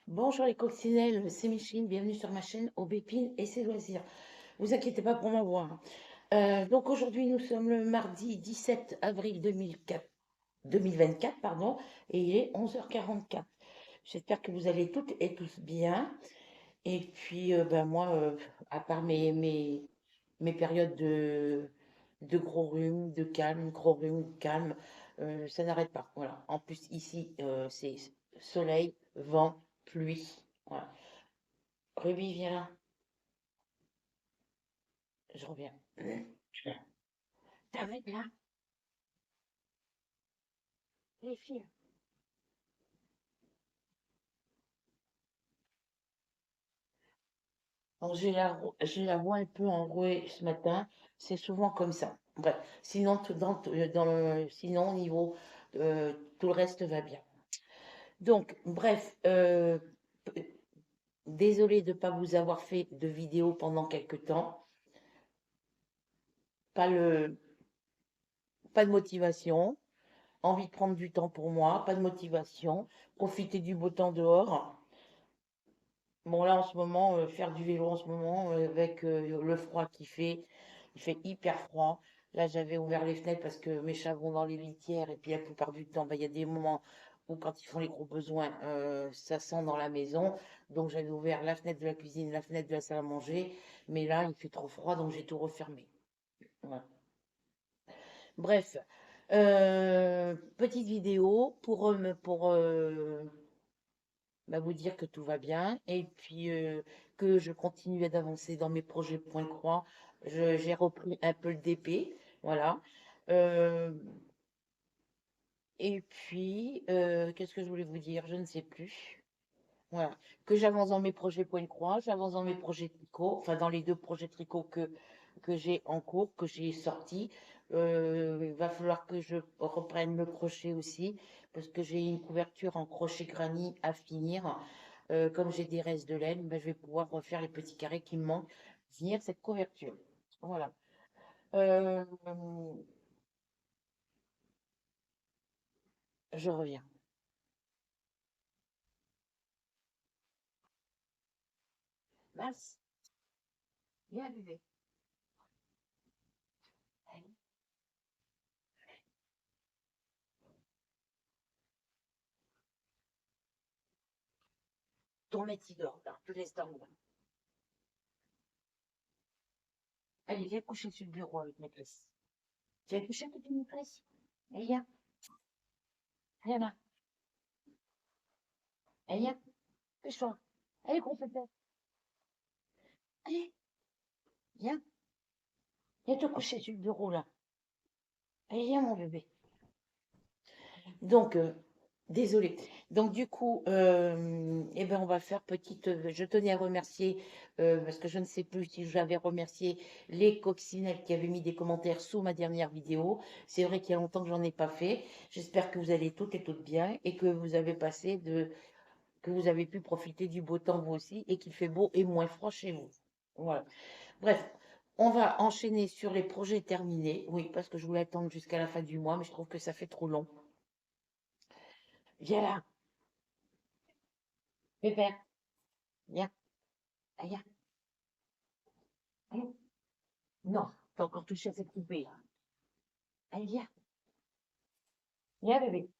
Bonjour les coccinelles, c'est Micheline, bienvenue sur ma chaîne Aubépine et ses loisirs. Vous inquiétez pas pour m'avoir, hein. Donc aujourd'hui nous sommes le mardi 17 avril 2024, pardon, et il est 11h44. J'espère que vous allez toutes et tous bien. Et puis ben moi, à part mes périodes de gros rhume, de calme, gros rhume, calme, ça n'arrête pas. Voilà. En plus ici, c'est soleil, vent, pluie. Voilà. Ruby, viens là. Je reviens. T'arrêtes là, les filles. Donc, j'ai la voix un peu enrouée ce matin. C'est souvent comme ça. Bref, sinon, sinon au niveau, tout le reste va bien. Donc, bref, désolée de ne pas vous avoir fait de vidéo pendant quelque temps. Pas le, pas de motivation. Envie de prendre du temps pour moi. Pas de motivation. Profiter du beau temps dehors. Bon, là, en ce moment, faire du vélo en ce moment, avec le froid il fait hyper froid. Là, j'avais ouvert les fenêtres parce que mes chats vont dans les litières et puis la plupart du temps, bah, il y a des moments où quand ils font les gros besoins, ça sent dans la maison. Donc, j'avais ouvert la fenêtre de la cuisine, la fenêtre de la salle à manger. Mais là, il fait trop froid, donc j'ai tout refermé. Voilà. Bref, petite vidéo pour bah, vous dire que tout va bien et puis que je continue d'avancer dans mes projets point croix. J'ai repris un peu le DP, voilà. Euh, et puis, qu'est-ce que je voulais vous dire? Je ne sais plus. Voilà. Que j'avance dans mes projets point croix, j'avance dans mes projets tricot, enfin dans les deux projets tricot que j'ai en cours, que j'ai sortis. Il va falloir que je reprenne le crochet aussi, parce que j'ai une couverture en crochet granny à finir. Comme j'ai des restes de laine, ben, je vais pouvoir refaire les petits carrés qui me manquent, finir cette couverture. Voilà. Euh, je reviens. Mince, viens bébé. Allez, ton maître il dort, là. Je te laisse dormir. Allez, viens coucher sur le bureau avec maîtresse. Tu vas coucher avec une maîtresse? Allez, viens, viens là. Allez, viens, couche-toi. Allez, gros pépé. Allez, viens, viens te coucher sur le bureau là. Allez, viens, mon bébé. Donc, désolée. Donc, du coup, eh ben, on va faire petite. Je tenais à remercier, parce que je ne sais plus si j'avais remercié les coccinelles qui avaient mis des commentaires sous ma dernière vidéo. C'est vrai qu'il y a longtemps que j'en ai pas fait. J'espère que vous allez toutes et toutes bien et que vous avez que vous avez pu profiter du beau temps vous aussi et qu'il fait beau et moins froid chez vous. Voilà. Bref, on va enchaîner sur les projets terminés. Oui, parce que je voulais attendre jusqu'à la fin du mois, mais je trouve que ça fait trop long. Viens là, Pépère, viens, ah, viens. Allez. Non, t'as encore touché à cette poupée là. Allez, viens, viens bébé.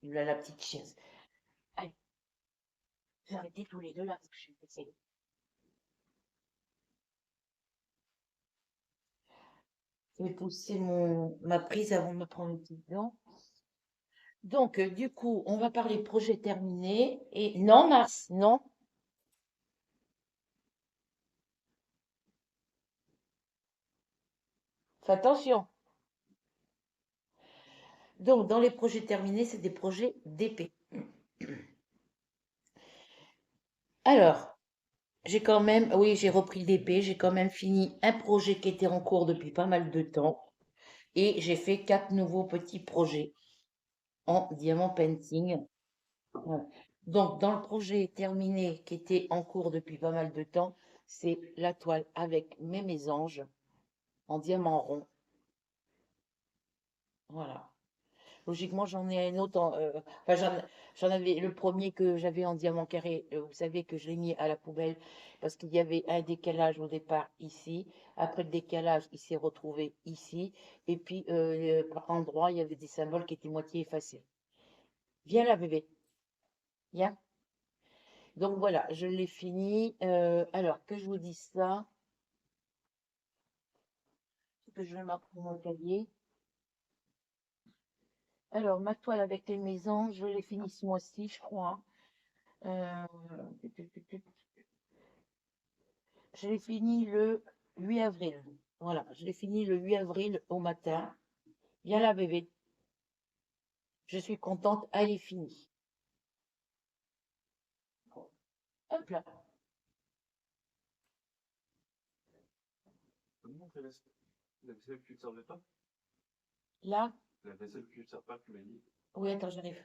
Il a la petite chaise. Allez, vous arrêtez tous les deux là parce que je suis pressée. Je vais pousser ma prise avant de me prendre une petite dent. Donc, du coup, on va parler projet terminé. Et non, Mars, non. Fais attention. Donc, dans les projets terminés, c'est des projets d'épée. Alors, j'ai quand même, oui, j'ai repris l'épée, j'ai quand même fini un projet qui était en cours depuis pas mal de temps. Et j'ai fait 4 nouveaux petits projets en diamant painting. Voilà. Donc, dans le projet terminé qui était en cours depuis pas mal de temps, c'est la toile avec mes mésanges en diamant rond. Voilà. Logiquement, j'en ai un autre. Enfin, j'en avais le premier que j'avais en diamant carré. Vous savez que je l'ai mis à la poubelle parce qu'il y avait un décalage au départ ici. Après le décalage, il s'est retrouvé ici. Et puis, par endroit, il y avait des symboles qui étaient moitié effacés. Viens là, bébé. Viens. Donc voilà, je l'ai fini. Alors, que je vous dise ça, que je vais marquer mon cahier. Alors, ma toile avec les maisons, je l'ai fini ce mois-ci, je crois. Euh, je l'ai fini le 8 avril. Voilà, je l'ai fini le 8 avril au matin. Viens là, bébé. Je suis contente, elle est finie. Hop là. Comment on fait la vaisselle que tu ne servais pas? Là. La vaisselle que tu ne sers pas, tu m'as dit. Oui, attends, j'arrive.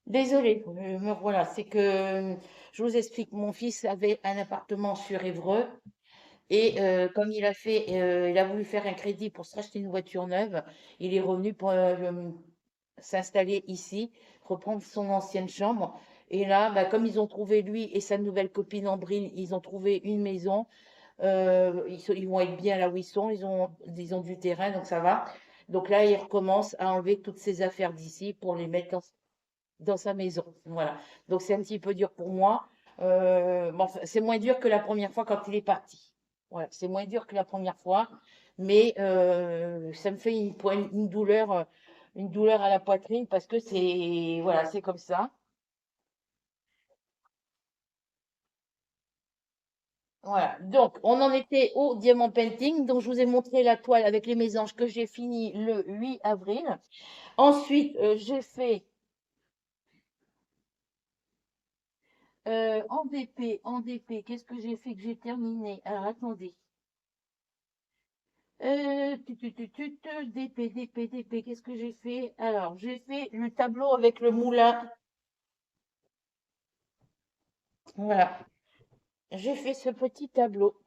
Désolée, me voilà. C'est que je vous explique, mon fils avait un appartement sur Évreux. Et comme il a voulu faire un crédit pour se racheter une voiture neuve, il est revenu pour s'installer ici, reprendre son ancienne chambre. Et là, bah, comme ils ont trouvé lui et sa nouvelle copine Ambrine, ils ont trouvé une maison. Ils vont être bien là où ils sont. Ils ont du terrain, donc ça va. Donc là, il recommence à enlever toutes ses affaires d'ici pour les mettre dans sa maison. Voilà. Donc c'est un petit peu dur pour moi. Bon, enfin, c'est moins dur que la première fois quand il est parti. Voilà, c'est moins dur que la première fois, mais ça me fait une douleur à la poitrine parce que c'est voilà, c'est comme ça. Voilà. Donc, on en était au diamant painting. Donc, je vous ai montré la toile avec les mésanges que j'ai fini le 8 avril. Ensuite, j'ai fait en DP, qu'est-ce que j'ai fait que j'ai terminé? Alors, attendez. DP, qu'est-ce que j'ai fait? Alors, j'ai fait le tableau avec le moulin. Voilà. J'ai fait ce petit tableau.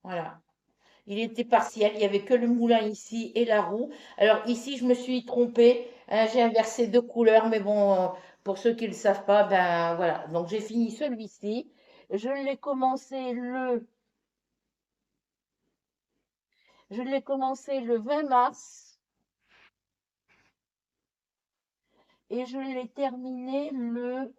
Voilà. Il était partiel. Il n'y avait que le moulin ici et la roue. Alors, ici, je me suis trompée. Hein, j'ai inversé deux couleurs. Mais bon, pour ceux qui ne le savent pas, ben voilà. Donc, j'ai fini celui-ci. Je l'ai commencé le 20 mars. Et je l'ai terminé le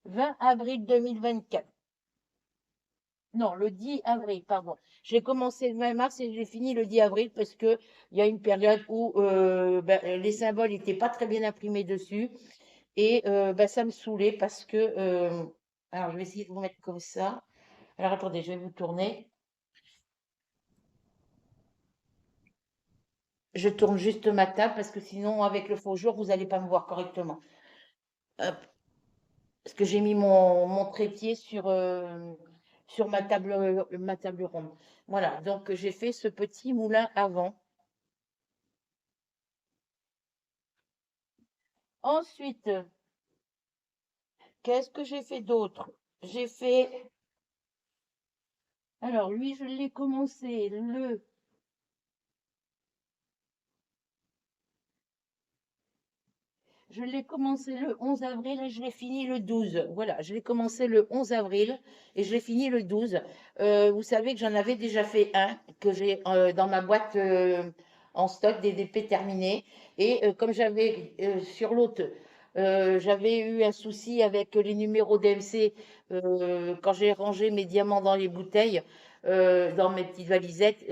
20 avril 2024. Non, le 10 avril, pardon. J'ai commencé le 20 mars et j'ai fini le 10 avril parce que il y a une période où ben, les symboles n'étaient pas très bien imprimés dessus et ben, ça me saoulait parce que alors je vais essayer de vous mettre comme ça. Alors attendez, je vais vous tourner. Je tourne juste ma table parce que sinon avec le faux jour vous n'allez pas me voir correctement. Hop. Parce que j'ai mis mon trépied sur ma table ronde. Voilà, donc j'ai fait ce petit moulin avant. Ensuite, qu'est-ce que j'ai fait d'autre? J'ai fait, alors lui, je l'ai commencé le 11 avril et je l'ai fini le 12. Voilà, je l'ai commencé le 11 avril et je l'ai fini le 12. Vous savez que j'en avais déjà fait un que j'ai dans ma boîte en stock des DP terminés. Et comme j'avais sur l'autre, j'avais eu un souci avec les numéros DMC quand j'ai rangé mes diamants dans les bouteilles. Dans mes petites valisettes,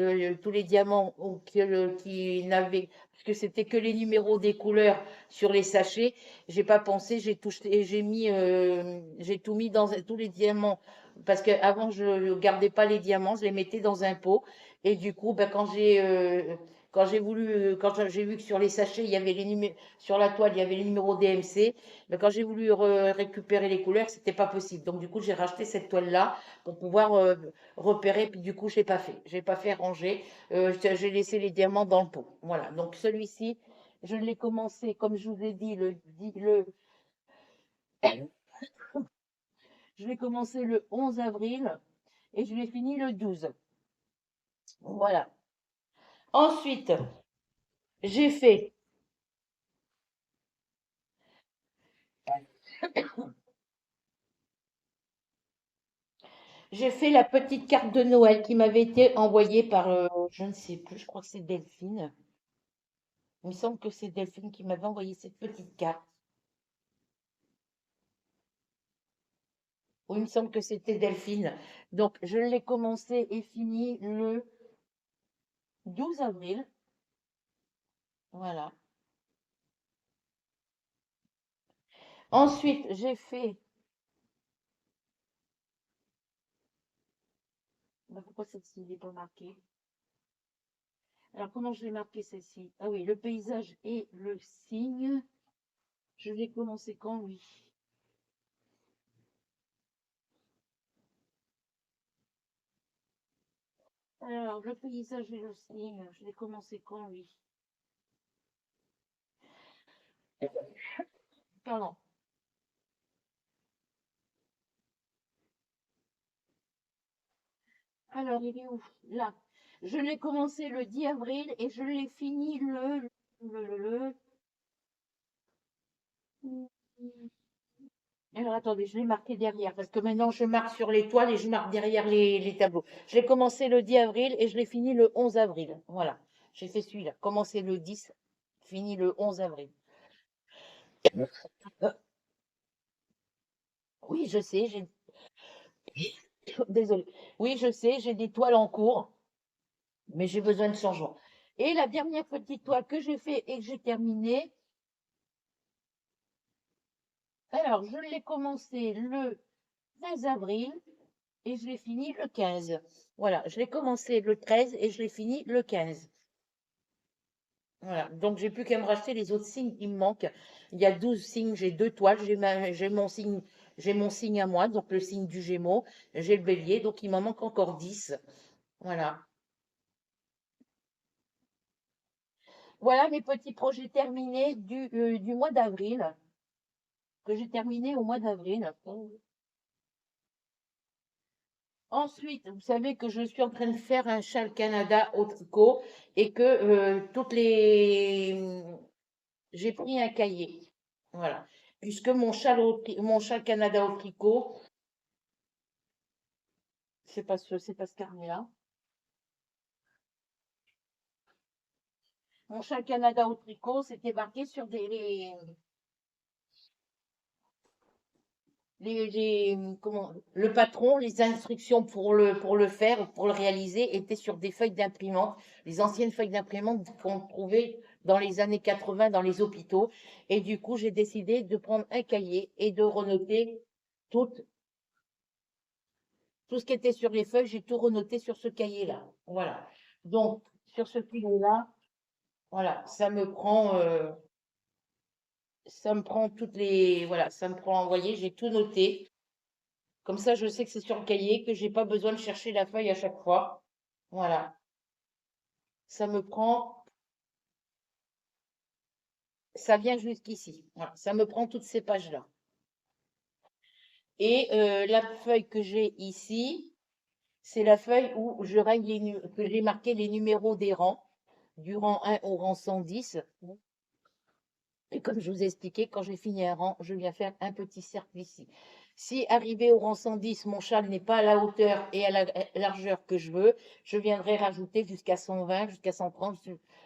tous les diamants qui n'avaient, parce que c'était que les numéros des couleurs sur les sachets. J'ai pas pensé, j'ai tout mis dans tous les diamants parce qu'avant je ne gardais pas les diamants, je les mettais dans un pot et du coup, ben, quand j'ai vu que sur les sachets il y avait les numéros, sur la toile il y avait les numéros DMC, ben, quand j'ai voulu récupérer les couleurs, c'était pas possible. Donc du coup, j'ai racheté cette toile là pour pouvoir repérer. Puis du coup, j'ai pas fait ranger. J'ai laissé les diamants dans le pot. Voilà. Donc celui-ci. Je l'ai commencé, comme je vous ai dit, Je l'ai commencé le 11 avril et je l'ai fini le 12. Voilà. Ensuite, j'ai fait J'ai fait la petite carte de Noël qui m'avait été envoyée par, je ne sais plus, je crois que c'est Delphine. Il me semble que c'est Delphine qui m'avait envoyé cette petite carte. Oui, il me semble que c'était Delphine. Donc, je l'ai commencé et fini le 12 avril. Voilà. Ensuite, j'ai fait. Bah, pourquoi celle-ci n'est pas marquée? Alors, comment je l'ai marqué celle-ci? Ah oui, le paysage et le signe. Je l'ai commencé quand, oui. Alors, le paysage et le signe, je l'ai commencé quand, oui. Pardon. Alors, il est où? Là. Je l'ai commencé le 10 avril et je l'ai fini le- Alors, attendez, je l'ai marqué derrière parce que maintenant je marque sur l'étoile et je marque derrière les tableaux. Je l'ai commencé le 10 avril et je l'ai fini le 11 avril. Voilà. J'ai fait celui-là. Commencé le 10, fini le 11 avril. Euh, oui, je sais, j'ai. Désolée. Oui, je sais, j'ai des toiles en cours, mais j'ai besoin de changement. Et la dernière petite toile que j'ai fait et que j'ai terminée, alors je l'ai commencé le 13 avril et je l'ai fini le 15. Voilà, je l'ai commencé le 13 et je l'ai fini le 15. Voilà, donc j'ai plus qu'à me racheter les autres signes qui me manquent. Il y a 12 signes, j'ai deux toiles, j'ai mon signe à moi, donc le signe du Gémeaux, j'ai le Bélier, donc il m'en manque encore 10. Voilà. Voilà mes petits projets terminés du mois d'avril, que j'ai terminé au mois d'avril. Ensuite, vous savez que je suis en train de faire un châle Canada au tricot et que j'ai pris un cahier. Voilà. Puisque mon châle Canada au tricot, c'est pas ce carnet-là. Mon châle Canada au tricot, c'était marqué sur comment, le patron, les instructions pour le faire, pour le réaliser, étaient sur des feuilles d'imprimante, les anciennes feuilles d'imprimante qu'on trouvait dans les années 80 dans les hôpitaux. Et du coup, j'ai décidé de prendre un cahier et de renoter tout, tout ce qui était sur les feuilles, j'ai tout renoté sur ce cahier-là. Voilà. Donc, sur ce cahier-là, voilà, ça me prend voilà, ça me prend, vous voyez, j'ai tout noté. Comme ça, je sais que c'est sur le cahier, que j'ai pas besoin de chercher la feuille à chaque fois. Voilà. Ça me prend, ça vient jusqu'ici. Voilà. Ça me prend toutes ces pages-là. Et la feuille que j'ai ici, c'est la feuille où que j'ai marqué les numéros des rangs, du rang 1 au rang 110. Et comme je vous ai expliqué, quand j'ai fini un rang, je viens faire un petit cercle ici. Si arrivé au rang 110, mon châle n'est pas à la hauteur et à la largeur que je veux, je viendrai rajouter jusqu'à 120, jusqu'à 130,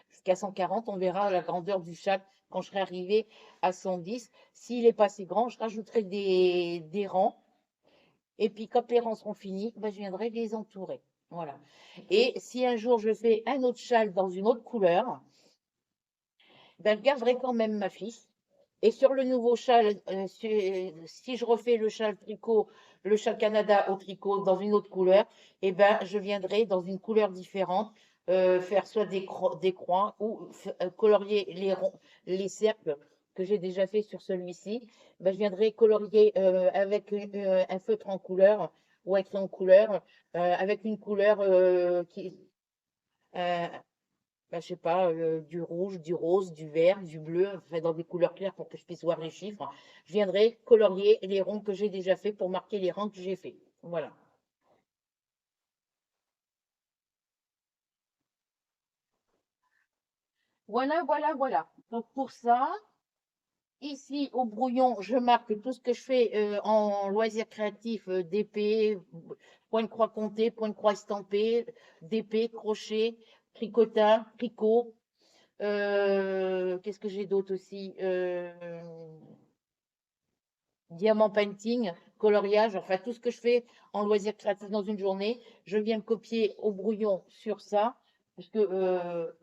jusqu'à 140. On verra la grandeur du châle quand je serai arrivé à 110. S'il n'est pas assez grand, je rajouterai des rangs. Et puis, quand les rangs seront finis, ben, je viendrai les entourer. Voilà. Et si un jour je fais un autre châle dans une autre couleur, ben, je garderai quand même ma fiche. Et sur le nouveau châle, si je refais le châle tricot, le châle Canada au tricot dans une autre couleur, eh ben, je viendrai dans une couleur différente faire soit des croix ou colorier les cercles que j'ai déjà fait sur celui-ci. Ben, je viendrai colorier avec un feutre en couleur ou un crayon en couleur, avec une couleur bah, je sais pas, du rouge, du rose, du vert, du bleu, enfin, dans des couleurs claires pour que je puisse voir les chiffres. Je viendrai colorier les ronds que j'ai déjà fait pour marquer les rangs que j'ai fait. Voilà. Voilà, voilà, voilà. Donc pour ça, ici au brouillon, je marque tout ce que je fais en loisirs créatifs, d'épée, point de croix compté, point de croix estampé, d'épée, crochet, tricotage, tricot. Qu'est-ce que j'ai d'autre aussi? Diamant painting, coloriage, enfin tout ce que je fais en loisir créatif dans une journée, je viens le copier au brouillon sur ça, parce que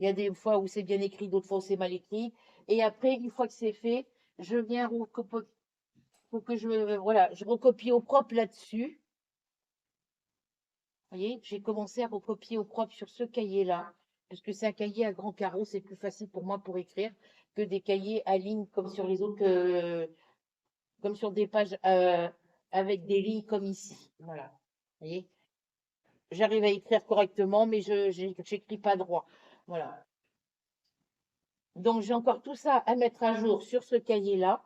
il y a des fois où c'est bien écrit, d'autres fois où c'est mal écrit. Et après, une fois que c'est fait, je viens recopier, faut que voilà, je recopie au propre là-dessus. Vous voyez, j'ai commencé à recopier au propre sur ce cahier-là, parce que c'est un cahier à grands carreaux, c'est plus facile pour moi pour écrire que des cahiers à lignes comme sur les autres, comme sur des pages avec des lignes comme ici. Voilà. Vous voyez, j'arrive à écrire correctement, mais je n'écris pas droit. Voilà. Donc j'ai encore tout ça à mettre à jour sur ce cahier-là.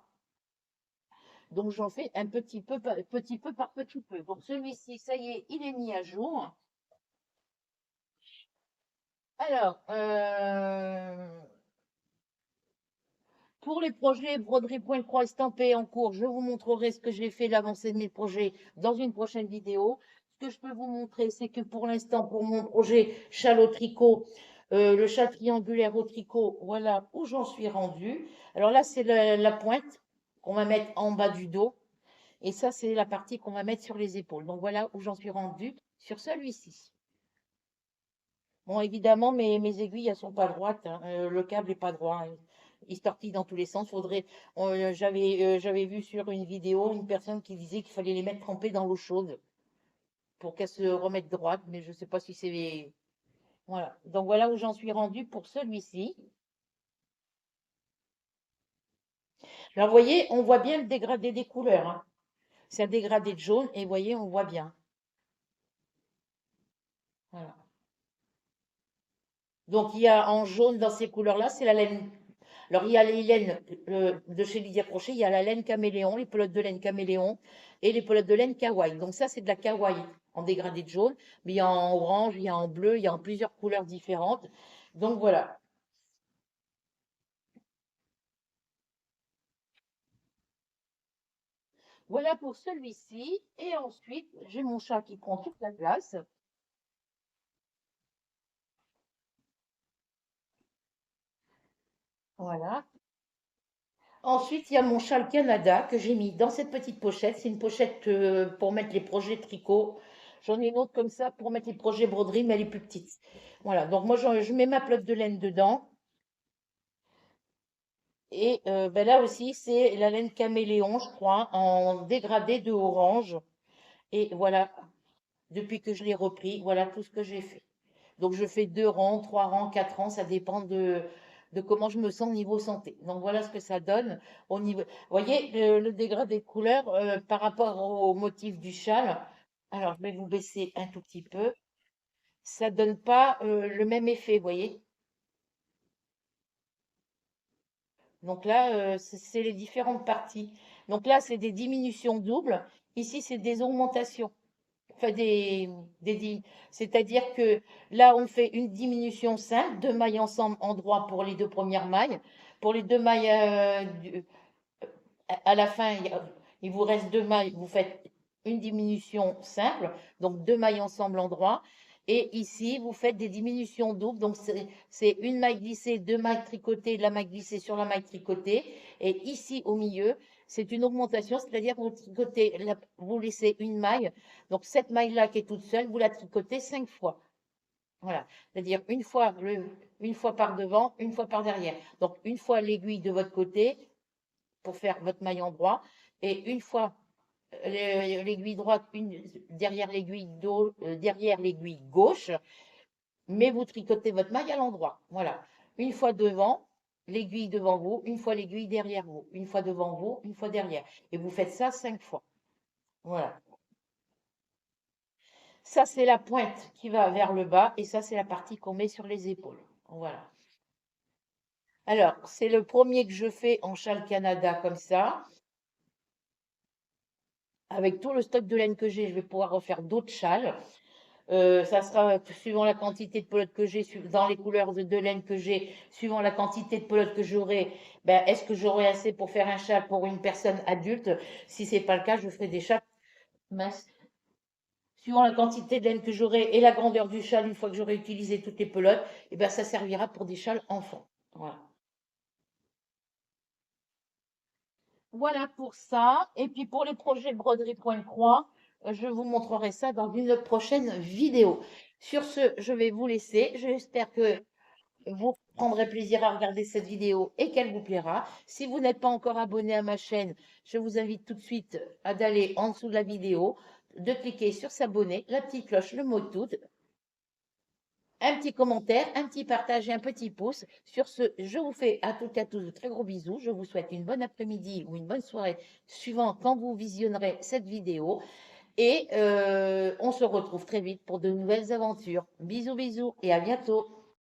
Donc j'en fais un petit peu par petit peu. Donc celui-ci, ça y est, il est mis à jour. Alors, pour les projets broderie point croix estampé en cours, je vous montrerai ce que j'ai fait, l'avancée de mes projets dans une prochaine vidéo. Ce que je peux vous montrer, c'est que pour l'instant, pour mon projet châle au tricot, le châle triangulaire au tricot, voilà où j'en suis rendue. Alors là, c'est la pointe qu'on va mettre en bas du dos. Et ça, c'est la partie qu'on va mettre sur les épaules. Donc voilà où j'en suis rendue sur celui-ci. Bon, évidemment, mes aiguilles, elles sont pas droites, hein. Le câble est pas droit, hein. Il se tortille dans tous les sens. J'avais vu sur une vidéo une personne qui disait qu'il fallait les mettre trempées dans l'eau chaude pour qu'elles se remettent droites, mais je sais pas si c'est... Voilà. Donc voilà où j'en suis rendue pour celui-ci. Là, vous voyez, on voit bien le dégradé des couleurs, hein. C'est un dégradé de jaune et vous voyez, on voit bien. Voilà. Donc il y a en jaune dans ces couleurs-là, c'est la laine. Alors il y a les laines de chez Lydia Crochet, il y a la laine caméléon, les pelotes de laine caméléon et les pelotes de laine kawaii. Donc ça c'est de la kawaii en dégradé de jaune, mais il y a en orange, il y a en bleu, il y a en plusieurs couleurs différentes. Donc voilà. Voilà pour celui-ci. Et ensuite, j'ai mon chat qui prend toute la place. Voilà. Ensuite, il y a mon châle Canada que j'ai mis dans cette petite pochette. C'est une pochette pour mettre les projets tricot. J'en ai une autre comme ça pour mettre les projets broderie, mais elle est plus petite. Voilà, donc moi je mets ma pelote de laine dedans. Et ben là aussi, c'est la laine caméléon, je crois, en dégradé de orange. Et voilà, depuis que je l'ai repris, voilà tout ce que j'ai fait. Donc je fais 2 rangs, 3 rangs, 4 rangs, ça dépend de comment je me sens au niveau santé. Donc voilà ce que ça donne au niveau. Vous voyez, le dégradé de couleur par rapport au motif du châle. Alors je vais vous baisser un tout petit peu. Ça donne pas le même effet, vous voyez. Donc là, c'est les différentes parties. Donc là, c'est des diminutions doubles. Ici, c'est des augmentations. Enfin, c'est-à-dire que là, on fait une diminution simple, 2 mailles ensemble en droit pour les 2 premières mailles. Pour les 2 mailles, à la fin, il vous reste 2 mailles, vous faites une diminution simple, donc 2 mailles ensemble en droit. Et ici, vous faites des diminutions doubles, donc c'est une maille glissée, 2 mailles tricotées, la maille glissée sur la maille tricotée. Et ici, au milieu, c'est une augmentation, c'est-à-dire que vous tricotez, vous laissez une maille, donc cette maille-là qui est toute seule, vous la tricotez 5 fois. Voilà, c'est-à-dire une fois par devant, une fois par derrière. Donc une fois l'aiguille de votre côté, pour faire votre maille en droit. Et une fois l'aiguille droite, derrière l'aiguille gauche, mais vous tricotez votre maille à l'endroit. Voilà. Une fois devant, l'aiguille devant vous, une fois l'aiguille derrière vous, une fois devant vous, une fois derrière. Et vous faites ça 5 fois. Voilà. Ça, c'est la pointe qui va vers le bas et ça, c'est la partie qu'on met sur les épaules. Voilà. Alors, c'est le premier que je fais en châle Canada comme ça. Avec tout le stock de laine que j'ai, je vais pouvoir refaire d'autres châles. Ça sera suivant la quantité de pelote que j'ai, dans les couleurs de laine que j'ai, suivant la quantité de pelote que j'aurai. Ben, est-ce que j'aurai assez pour faire un châle pour une personne adulte? Si c'est pas le cas, je ferai des châles minces. Suivant la quantité de laine que j'aurai et la grandeur du châle, une fois que j'aurai utilisé toutes les pelotes, et ben, ça servira pour des châles enfants. Voilà. Voilà pour ça. Et puis pour les projets broderie point croix, je vous montrerai ça dans une prochaine vidéo. Sur ce, je vais vous laisser. J'espère que vous prendrez plaisir à regarder cette vidéo et qu'elle vous plaira. Si vous n'êtes pas encore abonné à ma chaîne, je vous invite tout de suite à d'aller en dessous de la vidéo, de cliquer sur s'abonner, la petite cloche, le mot tout, un petit commentaire, un petit partage et un petit pouce. Sur ce, je vous fais à toutes et à tous de très gros bisous. Je vous souhaite une bonne après-midi ou une bonne soirée, suivant quand vous visionnerez cette vidéo. Et on se retrouve très vite pour de nouvelles aventures. Bisous, bisous et à bientôt.